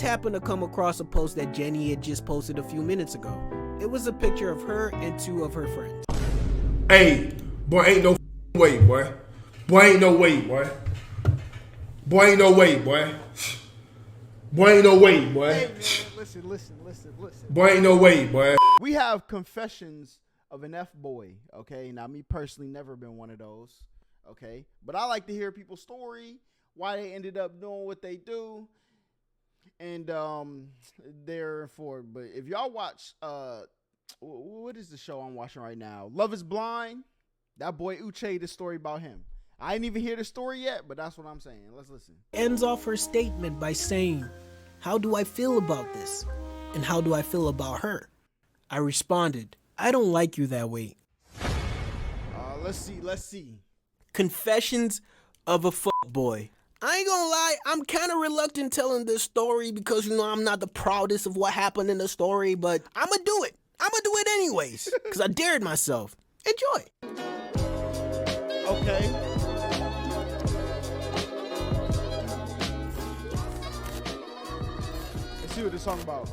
happened to come across a post that Jenny had just posted a few minutes ago. It was a picture of her and two of her friends. Hey, boy, ain't no way, boy. Boy, ain't no way, boy. Boy, ain't no way, boy. Boy, ain't no way, boy. Hey, man, listen. Boy, ain't no way, boy. We have confessions of an F-boy, okay? Now, me personally, never been one of those, okay? But I like to hear people's story, why they ended up doing what they do, and therefore. But if y'all watch, what is the show I'm watching right now? Love is Blind. That boy Uche, the story about him. I didn't even hear the story yet, but that's what I'm saying. Let's listen. Ends off her statement by saying, "How do I feel about this? And how do I feel about her?" I responded, "I don't like you that way." Let's see. Confessions of a fuckboy. I ain't gonna lie, I'm kind of reluctant telling this story because, I'm not the proudest of what happened in the story, but I'ma do it. I'ma do it anyways, because I dared myself. Enjoy. Okay. Let's see what this song about.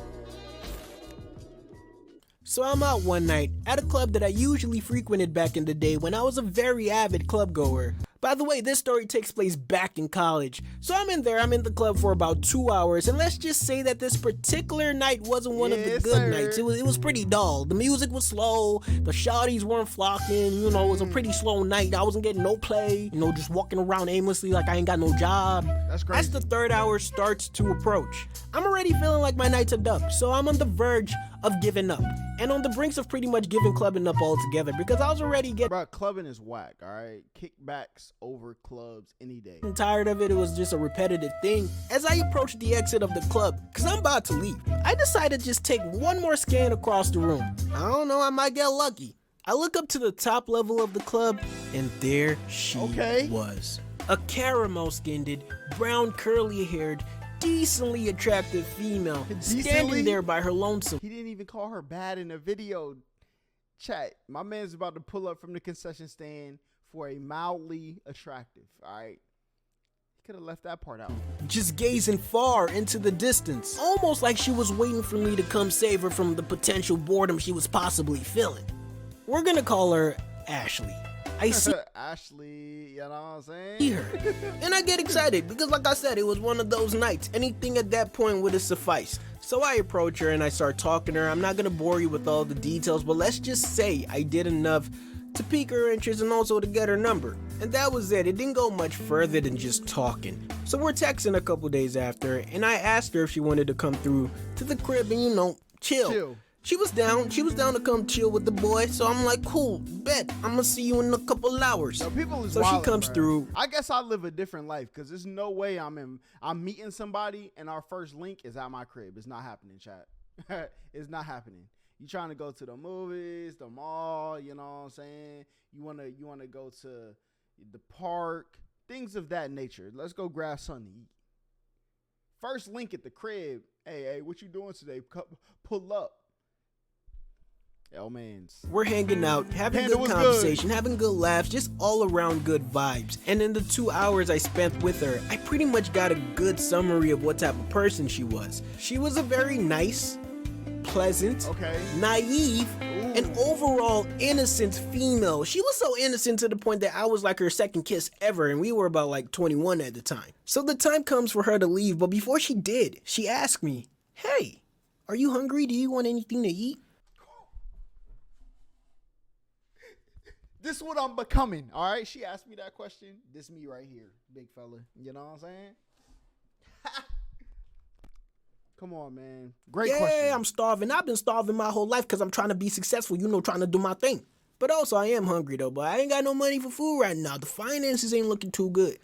So I'm out one night at a club that I usually frequented back in the day when I was a very avid club goer. By the way, this story takes place back in college. So I'm in the club for about 2 hours, and let's just say that this particular night wasn't one of the good nights. It was pretty dull. The music was slow, the shawties weren't flocking, it was a pretty slow night. I wasn't getting no play, just walking around aimlessly like I ain't got no job. That's crazy. As the third hour starts to approach, I'm already feeling like my night's a dub, so I'm on the verge of giving up. And on the brinks of pretty much giving clubbing up altogether because I was already getting... Bro, clubbing is whack, alright? Kickbacks over clubs any day. I'm tired of it. It was just a repetitive thing. As I approached the exit of the club, because I'm about to leave, I decided to just take one more scan across the room. I don't know, I might get lucky. I look up to the top level of the club, and there she was. A caramel-skinned, brown curly-haired, decently attractive female standing there by her lonesome. He didn't even call her bad in the video. Chat, my man's about to pull up from the concession stand for a mildly attractive, all right? He could have left that part out. Just gazing far into the distance, almost like she was waiting for me to come save her from the potential boredom she was possibly feeling. We're gonna call her Ashley. I see Ashley, you know what I'm saying? her, and I get excited because, like I said, it was one of those nights. Anything at that point would have sufficed. So I approach her and I start talking to her. I'm not gonna bore you with all the details, but let's just say I did enough to pique her interest and also to get her number. And that was it. It didn't go much further than just talking. So we're texting a couple days after, and I asked her if she wanted to come through to the crib and, chill. She was down to come chill with the boy. So I'm like, cool, bet. I'm gonna see you in a couple hours. So she comes through. I guess I live a different life because there's no way I'm meeting somebody and our first link is at my crib. It's not happening, chat. It's not happening. You trying to go to the movies, the mall, you know what I'm saying? You wanna go to the park, things of that nature. Let's go grab something to eat. First link at the crib. Hey, what you doing today? Pull up. Yo, mans. We're hanging out, having good conversation, having good laughs, just all around good vibes. And in the 2 hours I spent with her, I pretty much got a good summary of what type of person she was. She was a very nice, pleasant, naive, and overall innocent female. She was so innocent to the point that I was like her second kiss ever, and we were about like 21 at the time. So the time comes for her to leave, but before she did, she asked me, "Hey, are you hungry? Do you want anything to eat?" This is what I'm becoming, all right? She asked me that question. This me right here, big fella. You know what I'm saying? Come on, man. Great question. Yeah, I'm starving. I've been starving my whole life because I'm trying to be successful, trying to do my thing. But also, I am hungry, though, but I ain't got no money for food right now. The finances ain't looking too good.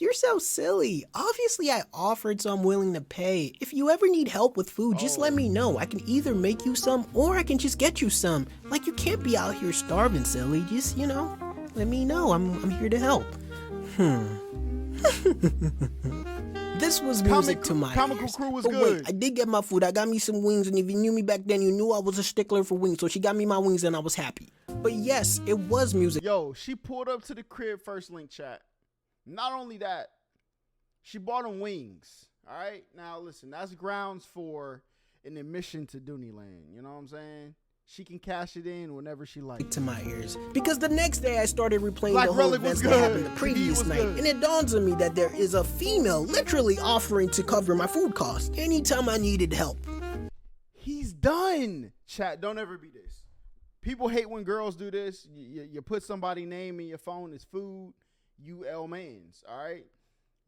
You're so silly. Obviously, I offered, so I'm willing to pay. If you ever need help with food, just let me know. I can either make you some, or I can just get you some. Like, you can't be out here starving, silly. Just, let me know. I'm here to help. This was music to my ears. Crew was but good. Wait, I did get my food. I got me some wings, and if you knew me back then, you knew I was a stickler for wings. So she got me my wings, and I was happy. But yes, it was music. Yo, she pulled up to the crib first link, chat. Not only that, she bought him wings, All right, now listen, that's grounds for an admission to Dooneyland. You know what I'm saying? She can cash it in whenever she likes. To my ears, because the next day I started replaying Black the whole Relic was events that good. happened the previous was night, good. and it dawns on me that there is a female literally offering to cover my food costs anytime I needed help. He's done. Chat, don't ever be this. People hate when girls do this. You put somebody's name in your phone as food. You L-mans, all right?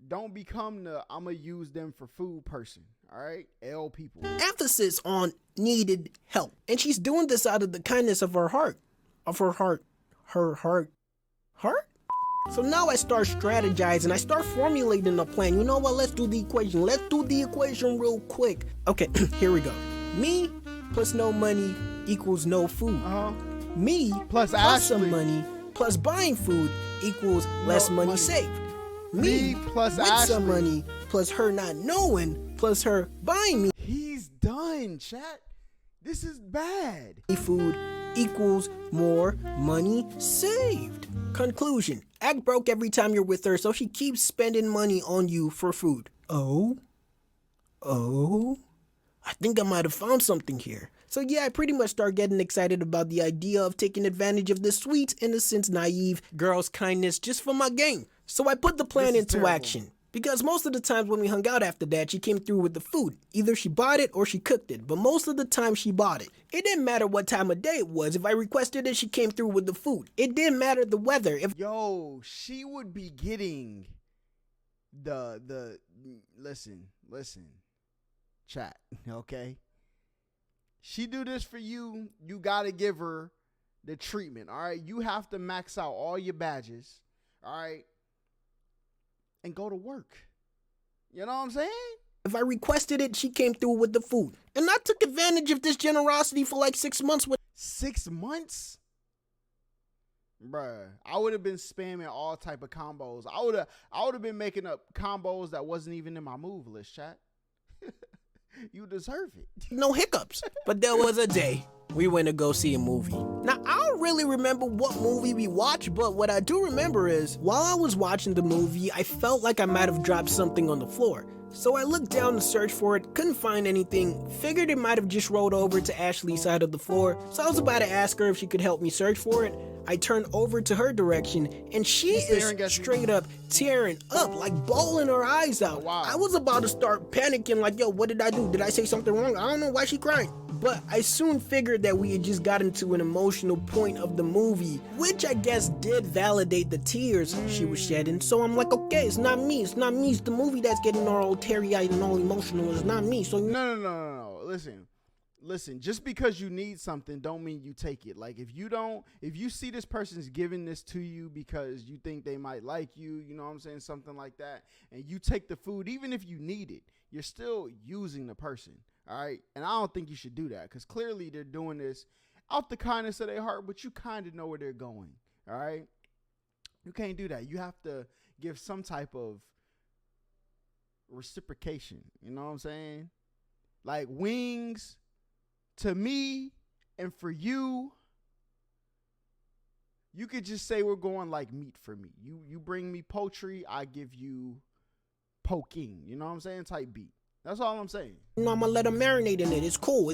Don't become the I'ma use them for food person, all right? L people. Emphasis on needed help, and she's doing this out of the kindness of her heart. Her heart. So now I start strategizing. I start formulating a plan. You know what? Let's do the equation. Let's do the equation real quick. Okay, here we go. Me plus no money equals no food. Me Plus some Ashley. money plus buying food equals less money saved. Me plus with Ashley. some money plus her not knowing plus her buying me He's done, chat. This is bad. food equals more money saved. Conclusion: act broke every time you're with her, so she keeps spending money on you for food. Oh, I think I might have found something here. So yeah, I pretty much start getting excited about the idea of taking advantage of this sweet, innocent, naive girl's kindness just for my game. So I put the plan This is into terrible. action. Because most of the times when we hung out after that, she came through with the food. Either she bought it or she cooked it, but most of the time she bought it. It didn't matter what time of day it was. If I requested it, she came through with the food. It didn't matter the weather. If Yo, she would be getting listen, chat, okay? She do this for you, you gotta give her the treatment, all right? You have to max out all your badges, all right? And go to work. You know what I'm saying? If I requested it, she came through with the food. And I took advantage of this generosity for like 6 months with 6 months? Bruh, I would have been spamming all type of combos. I would have been making up combos that wasn't even in my move list, chat. You deserve it. no hiccups. But there was a day we went to go see a movie. Now, I don't really remember what movie we watched, but what I do remember is while I was watching the movie, I felt like I might have dropped something on the floor. So I looked down to search for it, couldn't find anything, figured it might have just rolled over to Ashley's side of the floor, so I was about to ask her if she could help me search for it. I turned over to her direction, and she staring at is you? straight up tearing up, like bawling her eyes out. Oh, wow. I was about to start panicking, like, yo, what did I do? Did I say something wrong? I don't know why she crying. But I soon figured that we had just gotten to an emotional point of the movie, which I guess did validate the tears she was shedding. So I'm like, okay, it's not me. It's not me. It's the movie that's getting all teary-eyed and all emotional. It's not me. So No. Listen, just because you need something don't mean you take it. Like if you see this person's giving this to you because you think they might like you, you know what I'm saying, something like that, and you take the food, even if you need it, you're still using the person, all right? And I don't think you should do that because clearly they're doing this out the kindness of their heart, but you kind of know where they're going, all right? You can't do that. You have to give some type of reciprocation, you know what I'm saying? Like wings to me and for you, you could just say we're going like meat for meat. You bring me poultry, I give you poking. You know what I'm saying? Type beat. That's all I'm saying. I'm gonna let her marinate in it. It's cool.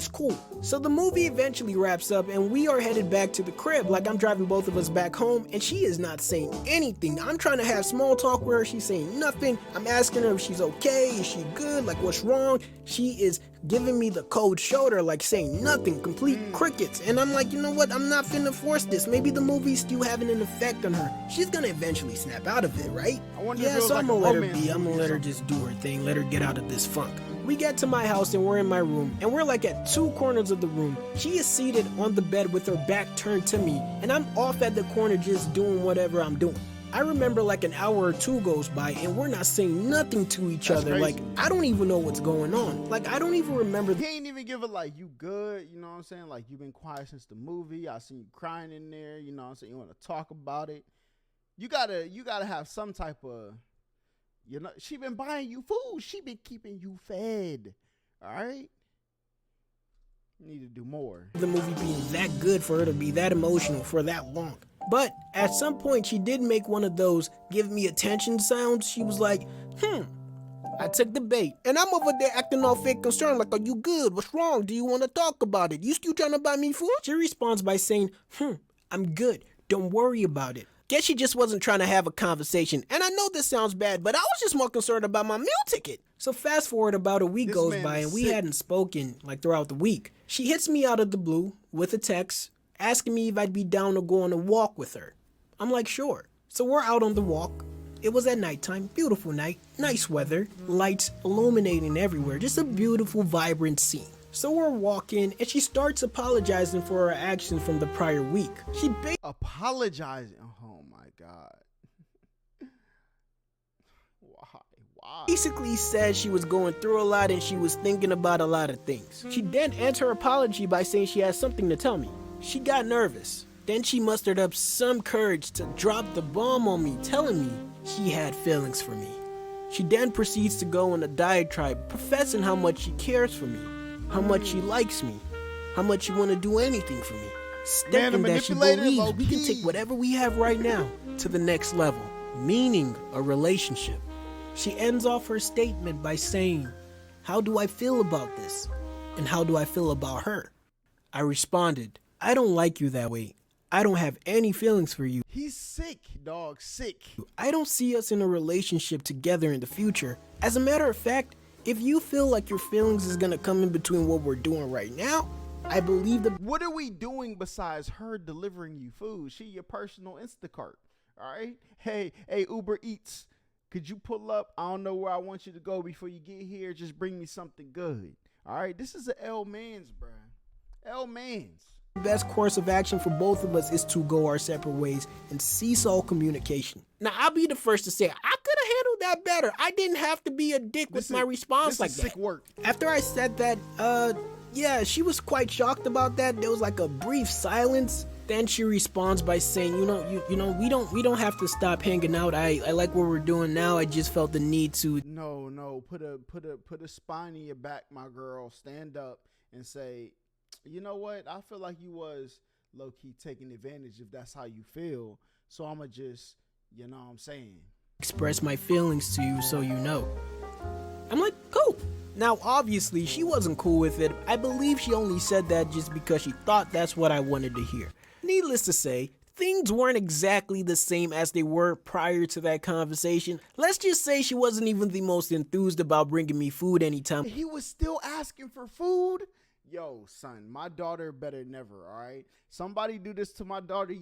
So the movie eventually wraps up and we are headed back to the crib. Like I'm driving both of us back home and she is not saying anything. I'm trying to have small talk with her. She's saying nothing. I'm asking her if she's okay. Is she good? Like what's wrong? She is giving me the cold shoulder, like saying nothing, complete crickets. And I'm like, you know what? I'm not finna force this. Maybe the movie's still having an effect on her. She's gonna eventually snap out of it, right? I wonder if it Yeah, was so like I'm a gonna let her romance be. I'm movie gonna or let her something. just do her thing. Let her get out of this funk. We get to my house and we're in my room and we're like at two corners of the room. She is seated on the bed with her back turned to me and I'm off at the corner just doing whatever I'm doing. I remember like an hour or two goes by and we're not saying nothing to each That's other. crazy. Like I don't even know what's going on. Like I don't even remember. He ain't even give it like you good, you know what I'm saying? Like you've been quiet since the movie. I seen you crying in there, you know what I'm saying? You want to talk about it. You gotta have some type of, you know, she been buying you food. She been keeping you fed. All right? You need to do more. The movie being that good for her to be that emotional for that long. But at some point she did make one of those give me attention sounds. She was like, I took the bait, and I'm over there acting all fake concerned like, are you good? What's wrong? Do you want to talk about it? You still trying to buy me food? She responds by saying, I'm good. Don't worry about it. Guess she just wasn't trying to have a conversation. And I know this sounds bad, but I was just more concerned about my meal ticket. So fast forward about a week goes by and we hadn't spoken like throughout the week. She hits me out of the blue with a text asking me if I'd be down to go on a walk with her. I'm like, sure. So we're out on the walk. It was at nighttime, beautiful night, nice weather, lights illuminating everywhere, just a beautiful, vibrant scene. So we're walking, and she starts apologizing for her actions from the prior week. She apologizing? Oh my God. Why? Basically said she was going through a lot and she was thinking about a lot of things. She then ends her apology by saying she has something to tell me. She got nervous. Then she mustered up some courage to drop the bomb on me, telling me she had feelings for me. She then proceeds to go on a diatribe, professing how much she cares for me, how much she likes me, how much she want to do anything for me, stating that she believes we can take whatever we have right now to the next level, meaning a relationship. She ends off her statement by saying, how do I feel about this? And how do I feel about her? I responded, I don't like you that way. I don't have any feelings for you. He's sick, dog, sick. I don't see us in a relationship together in the future. As a matter of fact, if you feel like your feelings is gonna come in between what we're doing right now, I believe that. What are we doing besides her delivering you food? She your personal Instacart, all right? Hey, Uber Eats, could you pull up? I don't know where I want you to go before you get here. Just bring me something good, all right? This is a L-Mans, bruh. L-Mans. The best course of action for both of us is to go our separate ways and cease all communication. Now, I'll be the first to say I could have handled that better. I didn't have to be a dick with my response like that. Sick work. After I said that, yeah, she was quite shocked about that. There was like a brief silence. Then she responds by saying, you know, we don't have to stop hanging out. I like what we're doing now. I just felt the need to. No, put a spine in your back, my girl. Stand up and say, you know what? I feel like you was low-key taking advantage if that's how you feel. So I'ma just, you know what I'm saying, express my feelings to you so you know. I'm like, cool. Now, obviously, she wasn't cool with it. I believe she only said that just because she thought that's what I wanted to hear. Needless to say, things weren't exactly the same as they were prior to that conversation. Let's just say she wasn't even the most enthused about bringing me food anytime. He was still asking for food? Yo, son, my daughter better never, all right? Somebody do this to my daughter,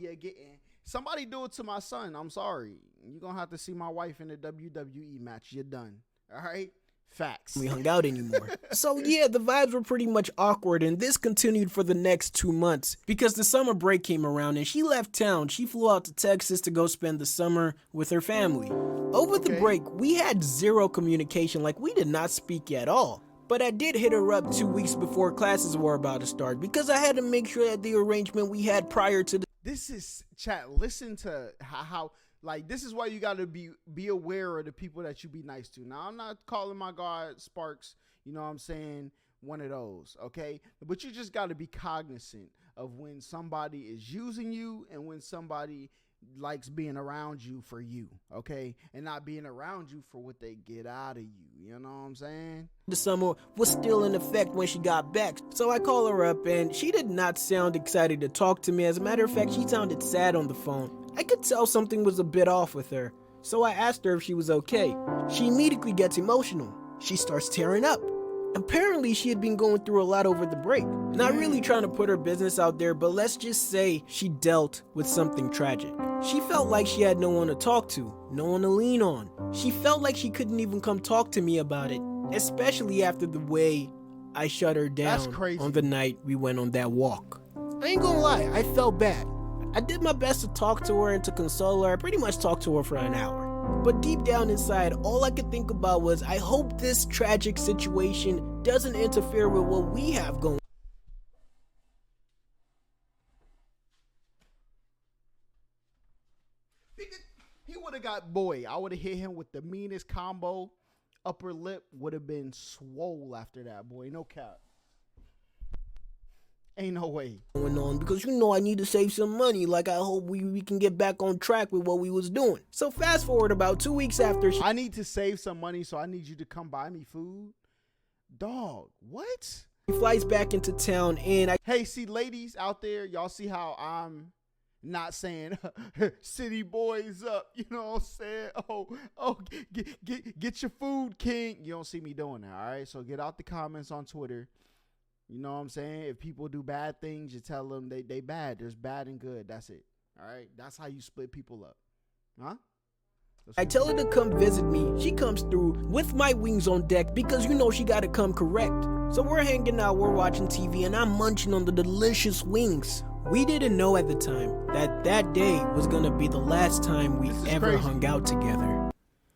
somebody do it to my son. I'm sorry. You're going to have to see my wife in a WWE match. You're done, all right? Facts. We hung out anymore. So yeah, the vibes were pretty much awkward, and this continued for the next 2 months because the summer break came around and she left town. She flew out to Texas to go spend the summer with her family. Over the break, we had zero communication, like we did not speak at all. But I did hit her up 2 weeks before classes were about to start because I had to make sure that the arrangement we had prior to the. This is, chat, listen to how like, this is why you got to be aware of the people that you be nice to. Now, I'm not calling my God Sparks, you know what I'm saying, one of those, okay? But you just got to be cognizant of when somebody is using you and when somebody likes being around you for you, okay? And not being around you for what they get out of you, you know what I'm saying? The summer was still in effect when she got back, so I call her up and she did not sound excited to talk to me. As a matter of fact, she sounded sad on the phone. I could tell something was a bit off with her, so I asked her if she was okay. She immediately gets emotional. She starts tearing up. Apparently, she had been going through a lot over the break. Not really trying to put her business out there, but let's just say she dealt with something tragic. She felt like she had no one to talk to, no one to lean on. She felt like she couldn't even come talk to me about it, especially after the way I shut her down on the night we went on that walk. I ain't gonna lie, I felt bad. I did my best to talk to her and to console her. I pretty much talked to her for an hour. But deep down inside, all I could think about was, I hope this tragic situation doesn't interfere with what we have going. He would have got, boy, I would have hit him with the meanest combo. Upper lip would have been swole after that, boy. No cap. Ain't no way. Going on because I need to save some money. Like, I hope we can get back on track with what we was doing. So fast forward about 2 weeks after I need to save some money, so I need you to come buy me food. Dog, what? she flies back into town, and Hey, see, ladies out there, y'all see how I'm not saying city boys up, you know what I'm saying? Oh, get your food, king. You don't see me doing that, all right? So get out the comments on Twitter. You know what I'm saying? If people do bad things, you tell them they bad. There's bad and good. That's it. All right? That's how you split people up. Huh? I tell her to come visit me. She comes through with my wings on deck because she gotta come correct. So we're hanging out, we're watching TV, and I'm munching on the delicious wings. We didn't know at the time that day was gonna be the last time we ever crazy. hung out together.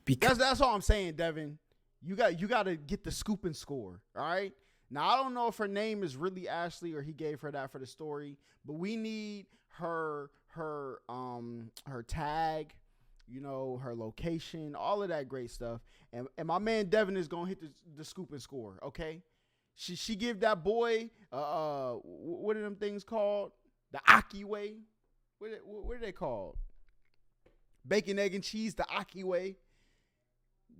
Because That's all I'm saying, Devin. You got to get the scoop and score. All right. Now I don't know if her name is really Ashley or he gave her that for the story, but we need her tag, her location, all of that great stuff. And my man Devin is gonna hit the scoop and score. Okay. She give that boy what are them things called? The Aki way. What are they called? Bacon, egg, and cheese. The Aki way.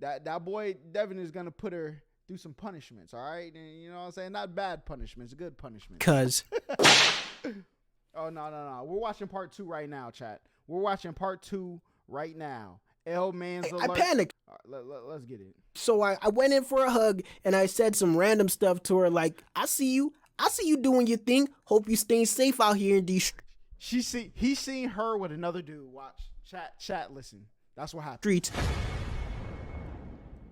That boy Devin is gonna put her through some punishments, all right? And you know what I'm saying? Not bad punishments, good punishments. Cause Oh no. We're watching part 2 right now, chat. We're watching part 2 right now. L man's I alert. panicked. All right, let's get it. So I went in for a hug and I said some random stuff to her like, I see you doing your thing. Hope you staying safe out here in these He seen her with another dude. Watch. Chat, listen. That's what happened. streets.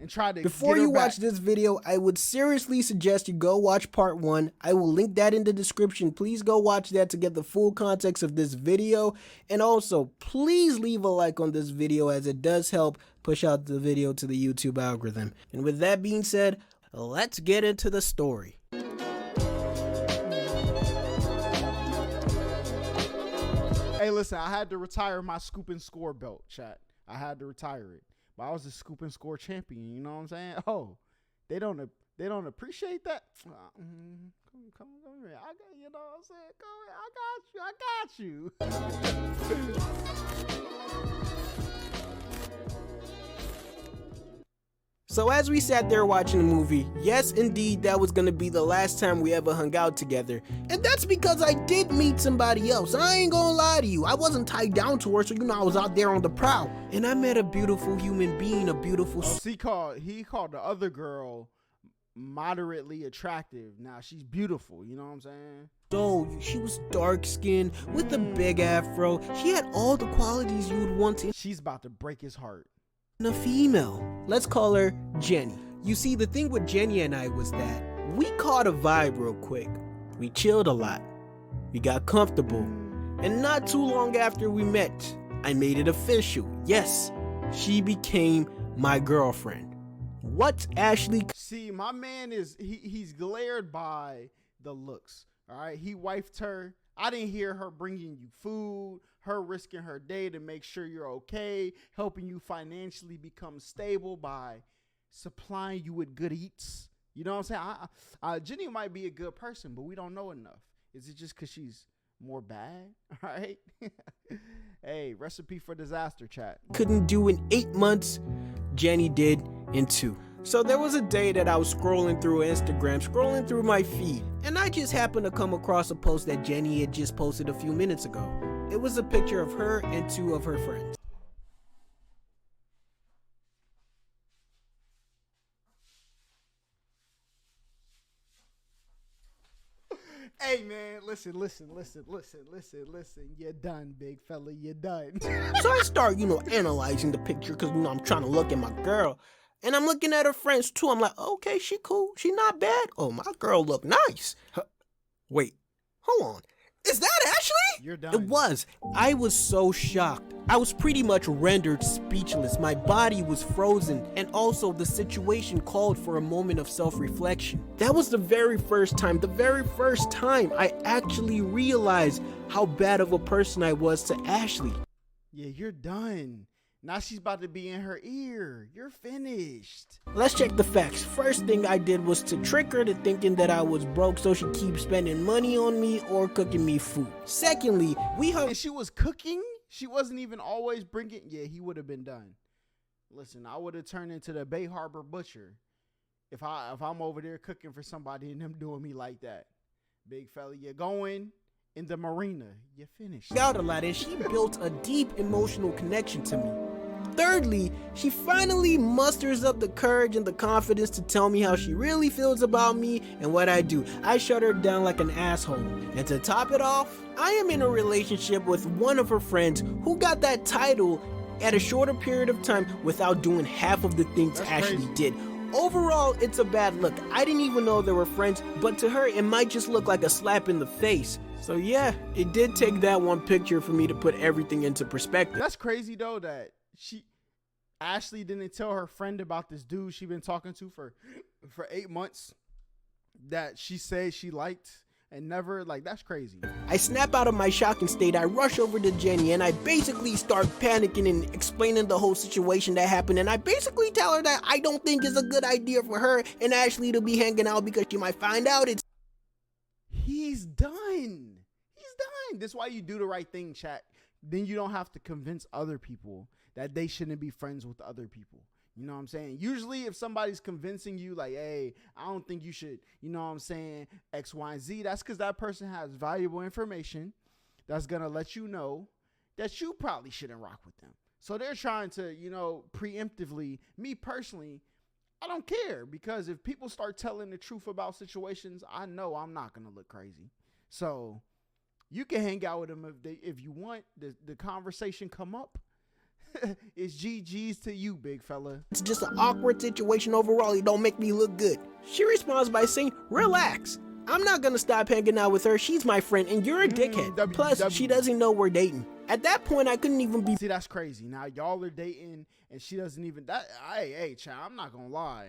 And try to Before get her you watch back. this video, I would seriously suggest you go watch part 1. I will link that in the description. Please go watch that to get the full context of this video. And also, please leave a like on this video as it does help push out the video to the YouTube algorithm. And with that being said, let's get into the story. Hey, listen, I had to retire my scoop and score belt, chat. I had to retire it. But I was a scoop and score champion, you know what I'm saying? Oh, they don't appreciate that. Come here. You know what I'm saying? Come here. I got you. So as we sat there watching the movie, yes indeed that was gonna be the last time we ever hung out together. And that's because I did meet somebody else. I ain't gonna lie to you. I wasn't tied down to her, so I was out there on the prowl. And I met a beautiful human being, a beautiful He called the other girl moderately attractive. Now she's beautiful, you know what I'm saying? soul. She was dark skinned with a big afro. She had all the qualities you would want in She's about to break his heart. a female. Let's call her Jenny. You see, the thing with Jenny and I was that we caught a vibe real quick. We chilled a lot. We got comfortable. And not too long after we met, I made it official. Yes, she became my girlfriend. What's Ashley? See, my man he's glared by the looks. All right, he wifed her. I didn't hear her bringing you food, her risking her day to make sure you're okay, helping you financially become stable by supplying you with good eats. You know what I'm saying? Jenny might be a good person, but we don't know enough. Is it just because she's more bad? All right. Hey, recipe for disaster, chat. Couldn't do in 8 months, Jenny did in 2. So there was a day that I was scrolling through Instagram, scrolling through my feed, and I just happened to come across a post that Jenny had just posted a few minutes ago. It was a picture of her and 2 of her friends. Hey man, listen. You're done, big fella. You're done. So I start, analyzing the picture because, I'm trying to look at my girl. And I'm looking at her friends too. I'm like, okay, she cool. She not bad. Oh, my girl look nice. Wait, hold on. Is that Ashley? You're done. It was. I was so shocked. I was pretty much rendered speechless. My body was frozen. And also the situation called for a moment of self-reflection. That was the very first time I actually realized how bad of a person I was to Ashley. Yeah, you're done. Now she's about to be in her ear. You're finished. Let's check the facts. First thing I did was to trick her to thinking that I was broke so she keeps spending money on me or cooking me food. Secondly, we hung. And she was cooking? She wasn't even always bringing. Yeah, he would have been done. Listen, I would have turned into the Bay Harbor butcher if I'm over there cooking for somebody and them doing me like that. Big fella, you're going in the marina. You're finished. Out a lot, and she built a deep emotional connection to me. Thirdly, she finally musters up the courage and the confidence to tell me how she really feels about me and what I do. I shut her down like an asshole. And to top it off, I am in a relationship with one of her friends who got that title at a shorter period of time without doing half of the things That's Ashley crazy. did. Overall, it's a bad look. I didn't even know they were friends, but to her, it might just look like a slap in the face. So yeah, it did take that one picture for me to put everything into perspective. That's crazy though that Ashley didn't tell her friend about this dude she been talking to for 8 months that she said she liked and never, like, that's crazy. I snap out of my shocking state, I rush over to Jenny, and I basically start panicking and explaining the whole situation that happened, and I basically tell her that I don't think it's a good idea for her and Ashley to be hanging out because she might find out it's... He's done. He's done. That's why you do the right thing, chat. Then you don't have to convince other people that they shouldn't be friends with other people. You know what I'm saying? Usually if somebody's convincing you like, hey, I don't think you should, you know what I'm saying, X, Y, and Z, that's because that person has valuable information that's going to let you know that you probably shouldn't rock with them. So they're trying to, you know, preemptively, me personally, I don't care, because if people start telling the truth about situations, I know I'm not going to look crazy. So you can hang out with them if you want the conversation come up. It's GG's to you, big fella. It's just an awkward situation overall. It don't make me look good. She responds by saying, relax. I'm not gonna stop hanging out with her. She's my friend and you're a dickhead. Plus, she doesn't know we're dating. At that point, I couldn't even be... See, that's crazy. Now, y'all are dating and she doesn't even... Hey, child, I'm not gonna lie.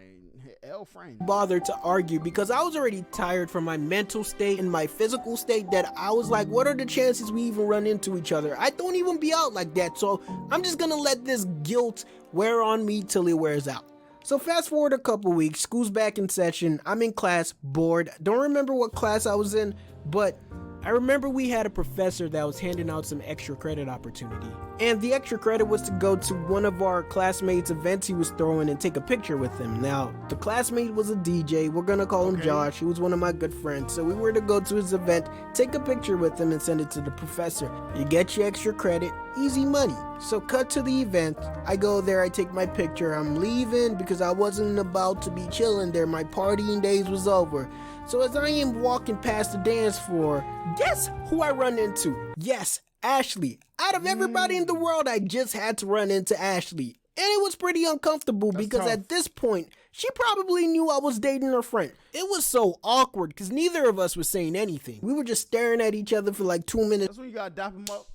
L friend. bothered to argue because I was already tired from my mental state and my physical state that I was like, what are the chances we even run into each other? I don't even be out like that, so I'm just gonna let this guilt wear on me till it wears out. So fast forward a couple weeks, school's back in session, I'm in class, bored, don't remember what class I was in, but I remember we had a professor that was handing out some extra credit opportunity. And the extra credit was to go to one of our classmates' events he was throwing and take a picture with him. Now, the classmate was a DJ, we're gonna call him Josh, he was one of my good friends. So we were to go to his event, take a picture with him and send it to the professor. You get your extra credit, easy money. So cut to the event, I go there, I take my picture, I'm leaving because I wasn't about to be chilling there, my partying days was over. So as I am walking past the dance floor, guess who I run into? Yes, Ashley. Out of everybody in the world, I just had to run into Ashley. And it was pretty uncomfortable because at this point, she probably knew I was dating her friend. It was so awkward because neither of us was saying anything. We were just staring at each other for like 2 minutes. That's when you gotta dap him up.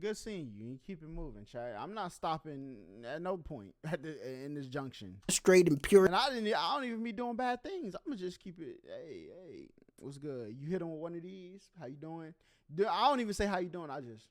Good seeing you. You keep it moving, Chad. I'm not stopping at no point in this junction. Straight and pure. And I don't even be doing bad things. I'm gonna just keep it. Hey, what's good? You hit him with one of these? How you doing? I don't even say how you doing. I just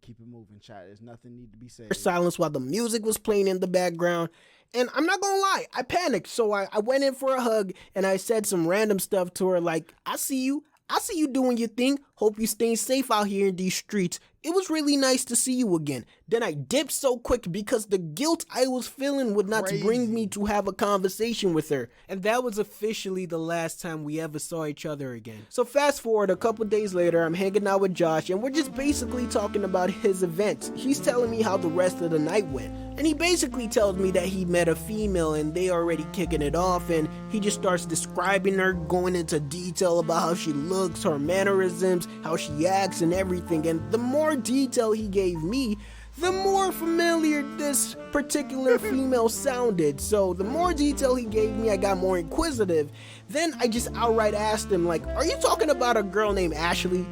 keep it moving, Chad. There's nothing need to be said. Silence while the music was playing in the background. And I'm not gonna lie, I panicked. So I went in for a hug and I said some random stuff to her like, I see you doing your thing. Hope you staying safe out here in these streets. It was really nice to see you again. Then I dipped so quick because the guilt I was feeling would not bring me to have a conversation with her. And that was officially the last time we ever saw each other again. So fast forward a couple days later, I'm hanging out with Josh and we're just basically talking about his events. He's telling me how the rest of the night went. And he basically tells me that he met a female and they already kicking it off, and he just starts describing her, going into detail about how she looks, her mannerisms, how she acts and everything. And the more detail he gave me, the more familiar this particular female sounded. So the more detail he gave me, I got more inquisitive. Then I just outright asked him, like, are you talking about a girl named Ashley?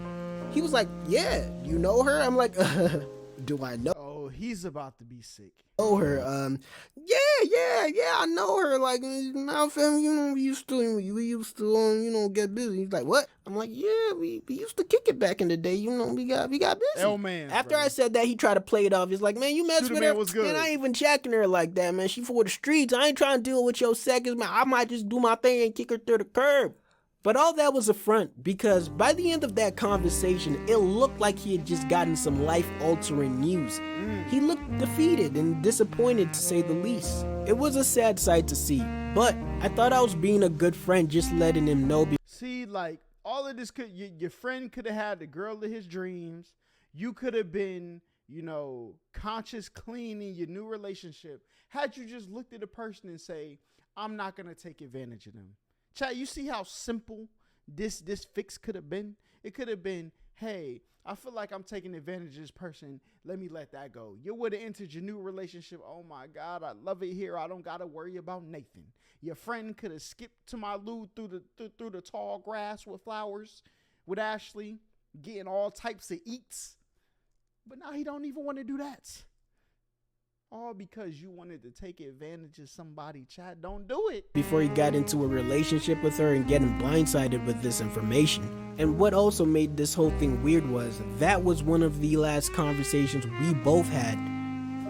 He was like, yeah, you know her? I'm like, do I know? he's about to be sick. Know her. Yeah, I know her. Like, now, fam, we used to, get busy. He's like, what? I'm like, yeah, we used to kick it back in the day. We got busy. L man. After I said that, he tried to play it off. He's like, man, you mess with her. Was good. Man, I ain't even checking her like that, man. She for the streets. I ain't trying to deal with your seconds, man. I might just do my thing and kick her through the curb. But all that was a front, because by the end of that conversation, it looked like he had just gotten some life-altering news. He looked defeated and disappointed, to say the least. It was a sad sight to see, but I thought I was being a good friend, just letting him know. See, like, all of this your friend could have had the girl of his dreams. You could have been, conscious, clean in your new relationship. Had you just looked at a person and say, I'm not going to take advantage of them. Chat, you see how simple this fix could have been? It could have been, hey, I feel like I'm taking advantage of this person. Let me let that go. You would have entered your new relationship. Oh my God, I love it here. I don't got to worry about Nathan. Your friend could have skipped to my loo through the tall grass with flowers with Ashley, getting all types of eats. But now he don't even want to do that. All because you wanted to take advantage of somebody, chat. Don't do it. Before he got into a relationship with her and getting blindsided with this information. And what also made this whole thing weird was that was one of the last conversations we both had.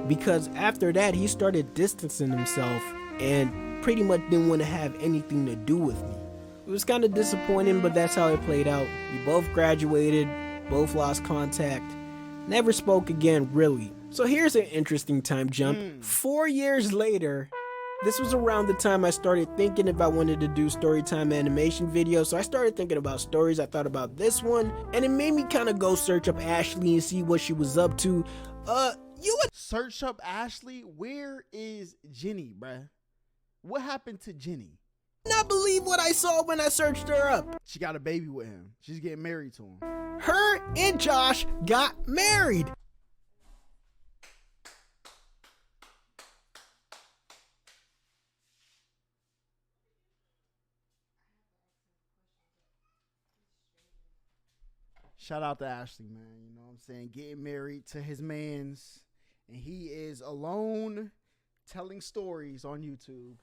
Because after that, he started distancing himself and pretty much didn't want to have anything to do with me. It was kind of disappointing, but that's how it played out. We both graduated, both lost contact, never spoke again, really. So here's an interesting time jump. 4 years later, this was around the time I started thinking if I wanted to do storytime animation videos. So I started thinking about stories. I thought about this one, and it made me kind of go search up Ashley and see what she was up to. Search up Ashley? Where is Jenny, bruh? What happened to Jenny? Not believe what I saw when I searched her up. She got a baby with him. She's getting married to him. Her and Josh got married. Shout out to Ashley, man. You know what I'm saying? Getting married to his mans. And he is alone telling stories on YouTube.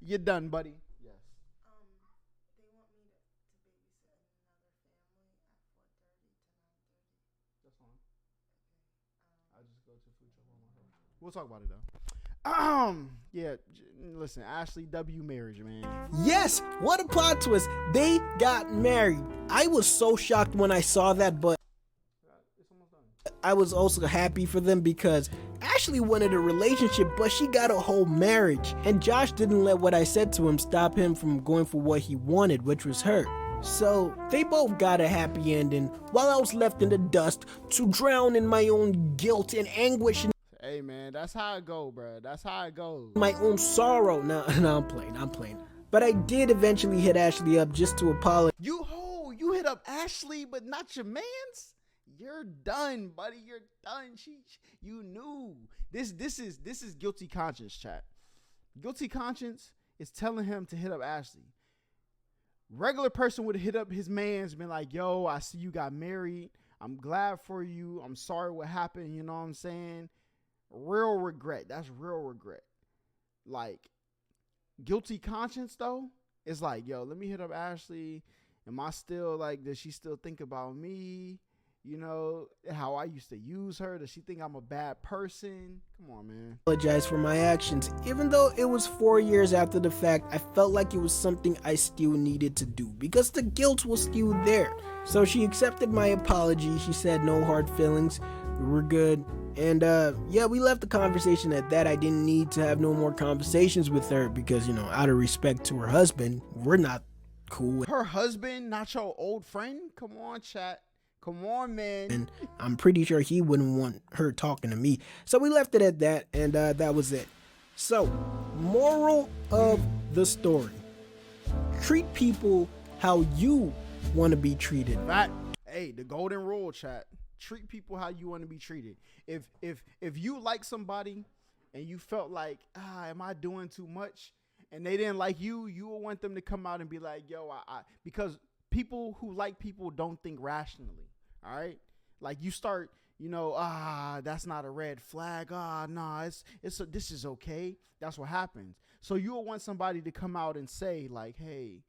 You're done, buddy. Yes. They want me to babysit another family at 4:30 to 9:30. That's fine. I'll just go to food truck on my phone. We'll talk about it though. Yeah, listen, Ashley W. marriage, man. Yes, what a plot twist. They got married. I was so shocked when I saw that, but It's almost done. I was also happy for them because Ashley wanted a relationship, but she got a whole marriage. And Josh didn't let what I said to him stop him from going for what he wanted, which was her. So they both got a happy ending while I was left in the dust to drown in my own guilt and anguish. Hey, man, that's how it go, bro. That's how it goes. My own sorrow. No, I'm playing. But I did eventually hit Ashley up just to apologize. You hit up Ashley, but not your mans? You're done, buddy. You're done. You knew. This is guilty conscience, chat. Guilty conscience is telling him to hit up Ashley. Regular person would hit up his mans, been like, yo, I see you got married. I'm glad for you. I'm sorry what happened. You know what I'm saying? Real regret. That's real regret. Like, guilty conscience, though, is like, yo, let me hit up Ashley. Am I still, like, does she still think about me? You know, how I used to use her. Does she think I'm a bad person? Come on, man. Apologize for my actions. Even though it was 4 years after the fact, I felt like it was something I still needed to do because the guilt was still there. So she accepted my apology. She said no hard feelings. We were good. And yeah, we left the conversation at that. I didn't need to have no more conversations with her because, you know, out of respect to her husband, we're not cool. Her husband, not your old friend? Come on, chat. Come on, man. And I'm pretty sure he wouldn't want her talking to me. So we left it at that, and that was it. So, moral of the story. Treat people how you want to be treated. Hey, the golden rule, chat. Treat people how you want to be treated. If you like somebody and you felt like, am I doing too much? And they didn't like you, you will want them to come out and be like, yo, because people who like people don't think rationally. All right. Like you start that's not a red flag. Nah, this is okay. That's what happens. So you'll want somebody to come out and say like, hey,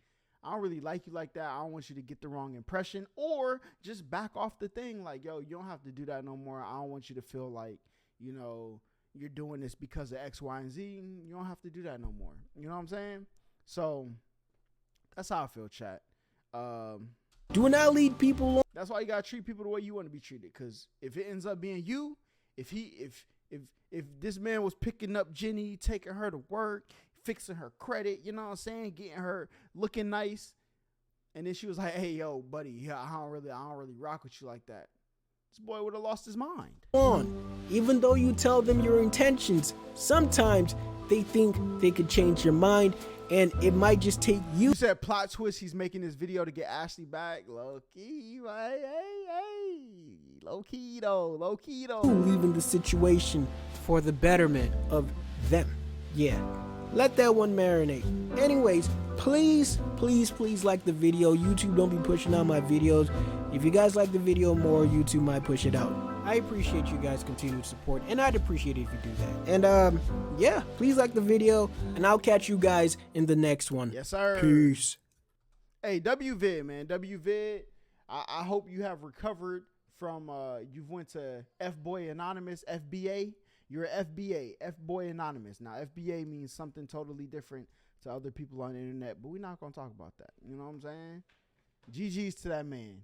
I don't really like you like that. I don't want you to get the wrong impression, or just back off the thing. Like, yo, you don't have to do that no more. I don't want you to feel like, you're doing this because of X, Y, and Z. You don't have to do that no more. You know what I'm saying? So that's how I feel, chat. Do not lead people on. That's why you gotta treat people the way you want to be treated. Cause if it ends up being you, if this man was picking up Jenny, taking her to work, fixing her credit, you know what I'm saying, getting her looking nice, and then she was like, "Hey, yo, buddy, yeah, I don't really rock with you like that." This boy would have lost his mind. Even though you tell them your intentions, sometimes they think they could change your mind, and it might just take you. You said plot twist, he's making this video to get Ashley back. Low key, hey. Low key though. Leaving the situation for the betterment of them. Yeah, let that one marinate. Anyways, please like the video. YouTube don't be pushing out my videos. If you guys like the video more, YouTube might push it out. I appreciate you guys' continued support, and I'd appreciate it if you do that. And yeah, please like the video, and I'll catch you guys in the next one. Yes, sir. Peace. Hey, WVid, man. WVid, I hope you have recovered from, you've went to F-Boy Anonymous, FBA. You're FBA, F-Boy Anonymous. Now, FBA means something totally different to other people on the internet, but we're not going to talk about that. You know what I'm saying? GG's to that man.